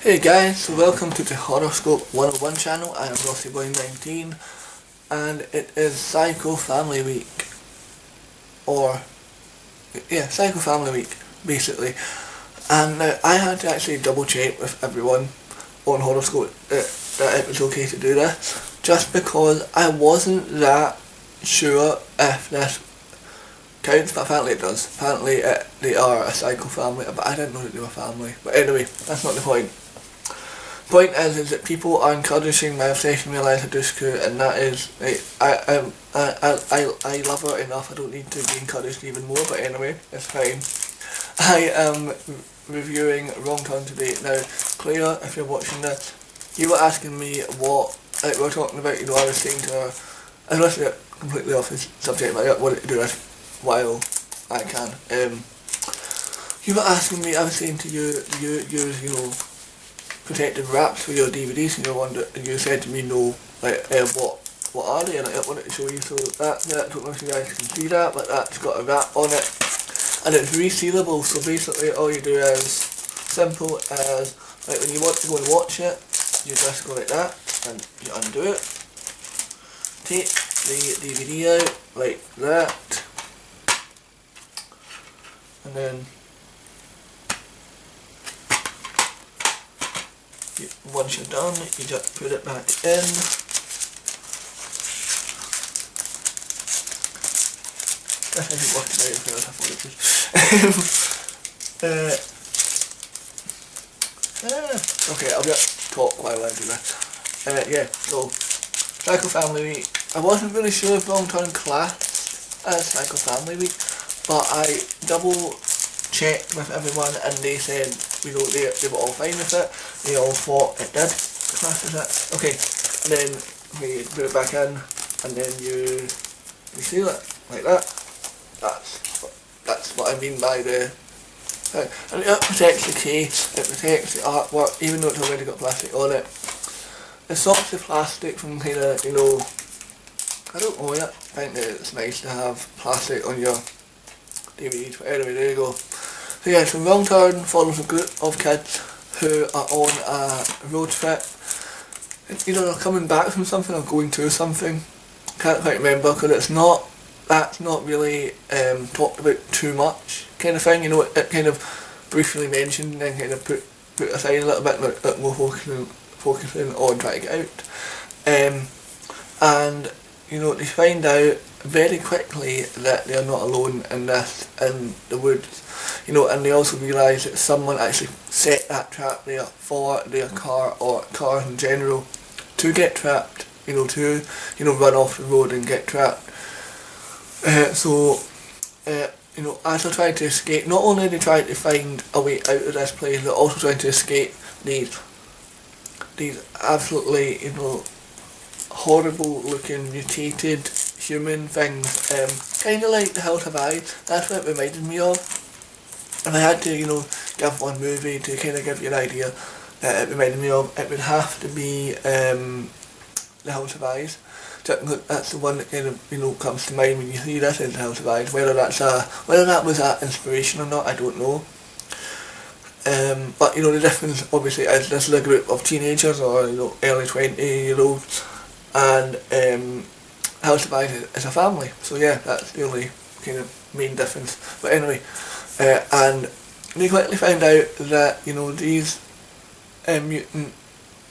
Hey guys, so welcome to the Horoscope 101 channel. I am RosseeBoy19 and it is Psycho Family Week. Psycho Family Week, basically. And I had to actually double check with everyone on Horoscope that it was okay to do this, just because I wasn't that sure if this counts, but apparently it does. Apparently they are a psycho family, but I didn't know that they were family. But anyway, that's not the point. Point is that people are encouraging my obsession with Eliza Dushku, and that is, I love her enough. I don't need to be encouraged even more. But anyway, it's fine. I am reviewing Wront Turn today. Now, Claire, if you're watching this, you were asking me what we were talking about. You know, I was saying to her, I was completely off his subject, but I wanted to do this while I can. You were asking me. I was saying to you, you know, protective wraps for your DVDs, and you said to me no, like what are they, and I wanted to show you. So that I don't know if you guys can see that, but that's got a wrap on it and it's resealable. So basically all you do is simple as, like, when you want to go and watch it, you just go like that and you undo it, take the DVD out like that, and then once you're done, you just put it back in. That's actually working out as well as I thought it would. Okay, I'll just talk while I do that. So Psycho Family Week. I wasn't really sure if Wront Turn classed as Psycho Family Week, but I double checked with everyone and they said, you know, they were all fine with it. They all thought it did class as it. Okay, and then we put it back in and then you seal it like that. That's what I mean by the thing. And it protects the case, it protects the artwork, even though it's already got plastic on it. It stops the plastic from kind of, you know, I don't know yet. I think that it's nice to have plastic on your DVDs, but anyway, there you go. So yeah, so Wront Turn follows a group of kids who are on a road trip. Either they're coming back from something or going to something. Can't quite remember, because that's not really talked about too much kind of thing. You know, it kind of briefly mentioned and then kind of put aside a little bit, like more focusing on trying to get out. And you know, they find out very quickly that they're not alone in the woods, you know, and they also realise that someone actually set that trap there for their car or cars in general to get trapped, you know, to, you know, run off the road and get trapped. You know, as they're trying to escape, not only are they trying to find a way out of this place, they're also trying to escape these absolutely, you know, horrible looking mutated human things, kind of like the House of Eyes. That's what it reminded me of. And I had to, you know, give one movie to kind of give you an idea that it reminded me of. It would have to be the House of Eyes. That's the one that kind of, you know, comes to mind when you see this as the House of Eyes. Whether that was an inspiration or not, I don't know. But you know, the difference obviously is this is a group of teenagers or, you know, early 20-year-olds, and House of Eyes is a family. So yeah, that's the only kind of main difference. But anyway, and they quickly find out that, you know, these mutant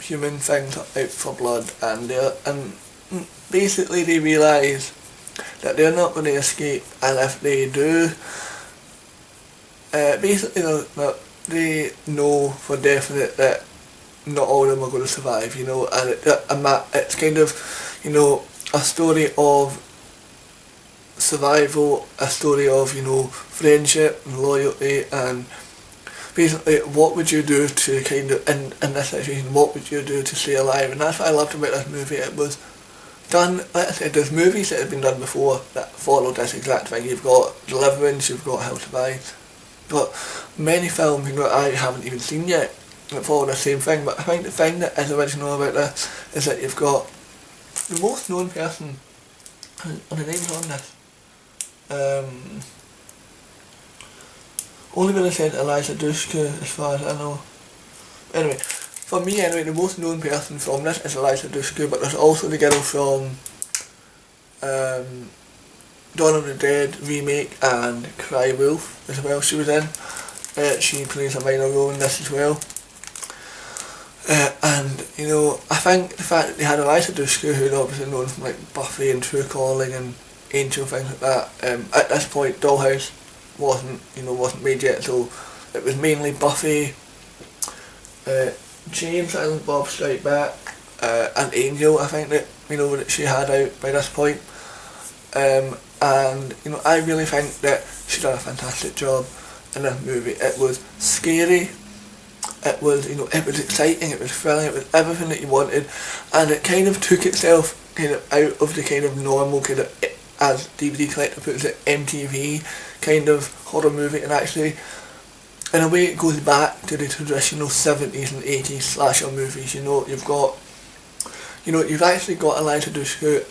human things are out for blood, and basically they realise that they're not going to escape, and if they do, basically they know for definite that not all of them are going to survive, you know, and it's kind of, you know, a story of survival, a story of, you know, friendship and loyalty, and basically what would you do to kind of, in this situation, what would you do to stay alive? And that's what I loved about this movie. It was done, like I said, there's movies that have been done before that followed this exact thing. You've got Deliverance, you've got House of Eyes, but many films, you know, I haven't even seen yet that follow the same thing. But I think the thing that is original about this is that you've got the most known person, and the name's on this, only really said Eliza Dushku as far as I know. Anyway, for me anyway, the most known person from this is Eliza Dushku, but there's also the girl from Dawn of the Dead remake and Cry Wolf as well she was in. She plays a minor role in this as well. And, you know, I think the fact that they had Eliza Dushku, who'd obviously known from like Buffy and True Calling and Angel, things like that, at this point Dollhouse wasn't made yet, so it was mainly Buffy, James, Silent Bob Strike Back, and Angel, I think that, you know, that she had out by this point. And, you know, I really think that she done a fantastic job in this movie. It was scary, it was, you know, it was exciting, it was thrilling, it was everything that you wanted, and it kind of took itself kind of out of the kind of normal kind of, as DVD Collector puts it, MTV kind of horror movie, and actually in a way it goes back to the traditional 70s and 80s slasher movies. You know, you've actually got Eliza Dushku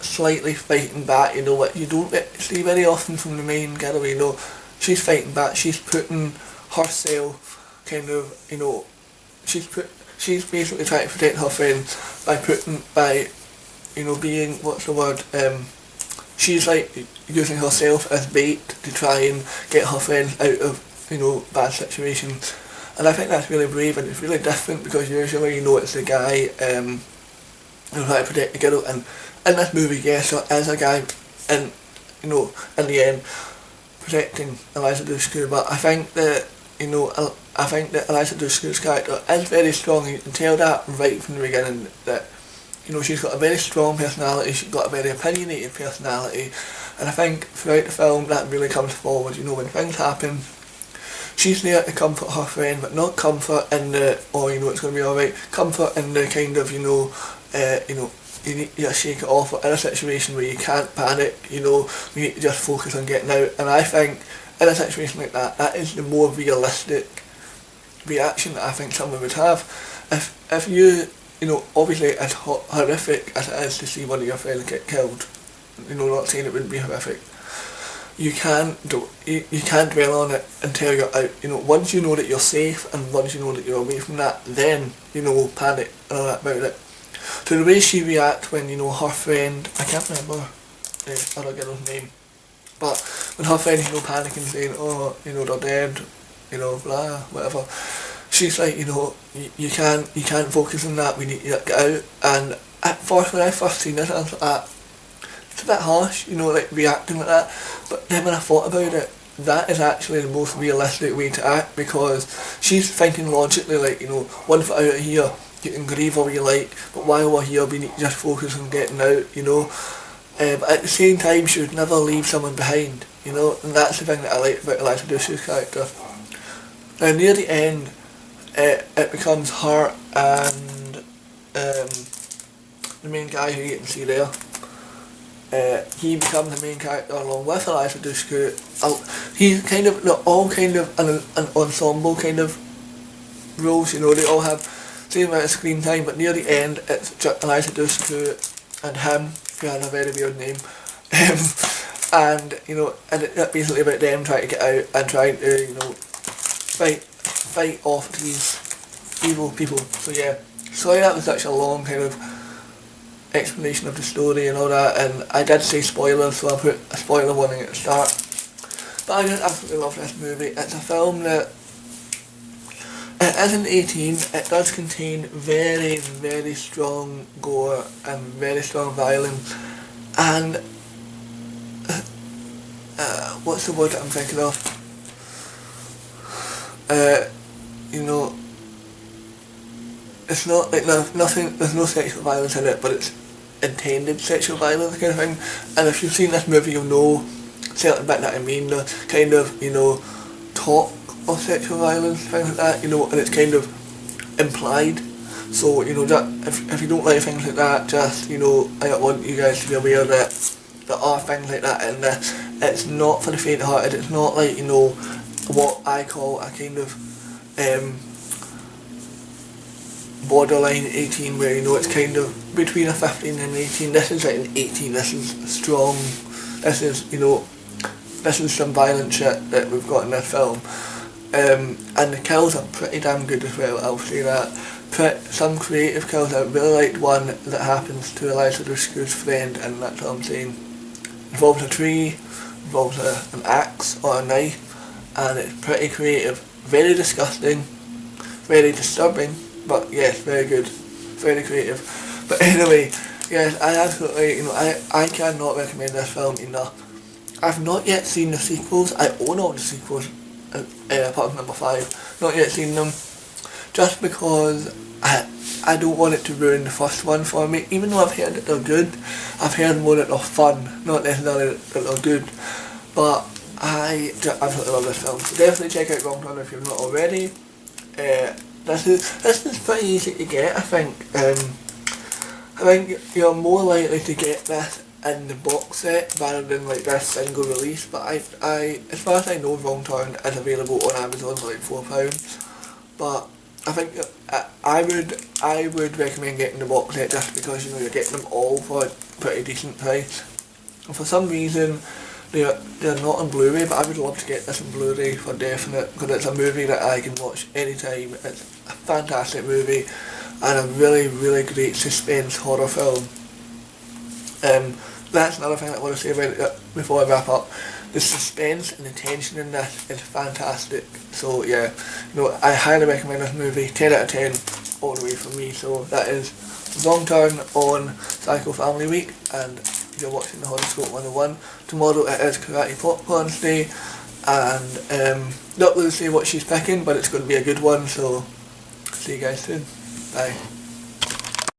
slightly fighting back, you know, what you don't see very often from the main girl, you know, she's fighting back, she's putting herself kind of, you know, she's basically trying to protect her friend by you know, being, what's the word, she's like using herself as bait to try and get her friends out of, you know, bad situations. And I think that's really brave, and it's really different, because usually, you know, it's the guy who's trying to protect the girl, and in this movie, yes, there is a guy in, you know, in the end protecting Eliza Dushku, but I think that, you know, Eliza Dushku's character is very strong. You can tell that right from the beginning, that, you know, she's got a very strong personality, she's got a very opinionated personality, and I think throughout the film that really comes forward. You know, when things happen, she's there to comfort her friend, but not comfort in the, oh, you know, it's going to be alright, comfort in the kind of, you know, you need to just shake it off in a situation where you can't panic, you know, you need to just focus on getting out. And I think in a situation like that, that is the more realistic reaction that I think someone would have. If you know, obviously as horrific as it is to see one of your friends get killed, you know, not saying it wouldn't be horrific, you can't dwell on it until you're out. You know, once you know that you're safe and once you know that you're away from that, then, you know, panic and all that about it. So the way she reacts when, you know, her friend, I can't remember the other girl's name, but when her friend, you know, panicking saying, oh, you know, they're dead, you know, blah, whatever, she's like, you know, you can't focus on that, we need to get out. And at first, when I first seen this, I was like, it's a bit harsh, you know, like reacting like that, but then when I thought about it, that is actually the most realistic way to act, because she's thinking logically, like, you know, once we're out of here, you can grieve all you like, but while we're here we need to just focus on getting out, you know. But at the same time, she would never leave someone behind, you know, and that's the thing that I like about Eliza Dushku's character. Now near the end, it becomes her and the main guy who you can see there. He becomes the main character along with Eliza Dushku. He's kind of, they're all kind of an ensemble kind of roles, you know, they all have same amount of screen time, but near the end it's just Eliza Dushku and him, who has a very weird name, and, you know, and it's basically about them trying to get out and trying to, you know, fight off these evil people. So yeah, sorry that was such a long kind of explanation of the story and all that, and I did say spoilers, so I put a spoiler warning at the start. But I just absolutely love this movie. It's a film that, it isn't 18, it does contain very, very strong gore and very strong violence, and what's the word that I'm thinking of? You know, it's not like there's no sexual violence in it, but it's intended sexual violence kind of thing. And if you've seen this movie, you'll know certain bit that I mean, the kind of, you know, talk of sexual violence, things like that, you know, and it's kind of implied. So, you know, just, if you don't like things like that, just, you know, I want you guys to be aware that there are things like that in this. It's not for the faint-hearted. It's not like, you know, what I call a kind of borderline 18, where, you know, it's kind of between a 15 and 18. This is like an 18. This is strong. This is, you know, this is some violent shit that we've got in this film. And the kills are pretty damn good as well, I'll say that. Some creative kills. I really liked one that happens to Eliza Dushku's friend, and that's what I'm saying. Involves a tree, involves an axe or a knife, and it's pretty creative. Very disgusting, very disturbing, but yes, very good, very creative. But anyway, yes, I absolutely, I cannot recommend this film enough. I've not yet seen the sequels. I own all the sequels, apart from number 5. Not yet seen them, just because I don't want it to ruin the first one for me. Even though I've heard that they're good, I've heard more that they're fun, not necessarily that they're good. But I absolutely love this film. So definitely check out Wront Turn if you've not already. This is pretty easy to get, I think. I think you're more likely to get this in the box set rather than like this single release. But I as far as I know, Wront Turn is available on Amazon for like £4. But I think I would recommend getting the box set just because you're getting them all for a pretty decent price. And for some reason they're not on Blu-ray, but I would love to get this on Blu-ray for definite, because it's a movie that I can watch anytime. It's a fantastic movie and a really, really great suspense horror film. That's another thing I want to say about it before I wrap up. The suspense and the tension in this is fantastic. So yeah, I highly recommend this movie. 10 out of 10 all the way from me. So that is Wront Turn on Psycho Family Week, and you're watching the Horoscope 101. Tomorrow it is Karate Popcorns Day, and not really say what she's picking, but it's going to be a good one. So see you guys soon. Bye.